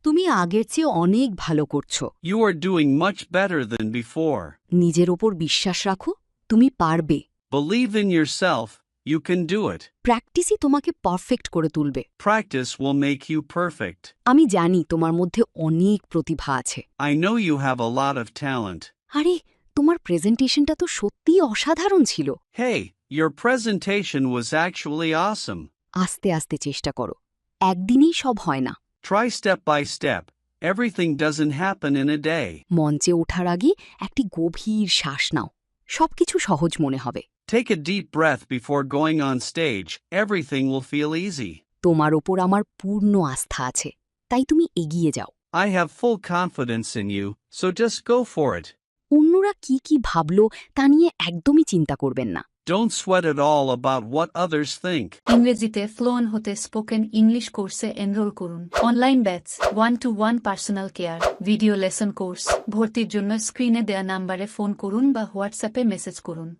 তুমি আগের চেয়ে অনেক ভালো করছো। You are doing much better than before. নিজের ওপর বিশ্বাস রাখো, তুমি পারবে। Believe in yourself, you can do it. প্র্যাকটিসই তোমাকে পারফেক্ট করে তুলবে। Practice will make you perfect. আমি জানি তোমার মধ্যে অনেক প্রতিভা আছে। I know you have a lot of talent. আরে, তোমার প্রেজেন্টেশনটা তো সত্যিই অসাধারণ ছিল। Hey, your presentation was actually awesome. আস্তে আস্তে চেষ্টা করো, একদিনেই সব হয় না। Try step by step. Everything doesn't happen in a day. মঞ্চে ওঠার আগে একটি গভীর শ্বাস নাও, সবকিছু সহজ মনে হবে। Take a deep breath before going on stage. Everything will feel easy. তোমার ওপর আমার পূর্ণ আস্থা আছে, তাই তুমি এগিয়ে যাও। I have full confidence in you, so just go for it. অন্যরা কি কি ভাবল তা নিয়ে একদমই চিন্তা করবেন না। Don't sweat at all about what others think. ইংরেজিতে ফ্লুয়েন্ট হতে স্পোকেন ইংলিশ কোর্সে এনরোল করুন। Online batch, 1-to-1 personal care, video lesson course. ভর্তির জন্য স্ক্রিনে দেয়া নাম্বারে ফোন করুন বা হোয়াটসঅ্যাপে মেসেজ করুন।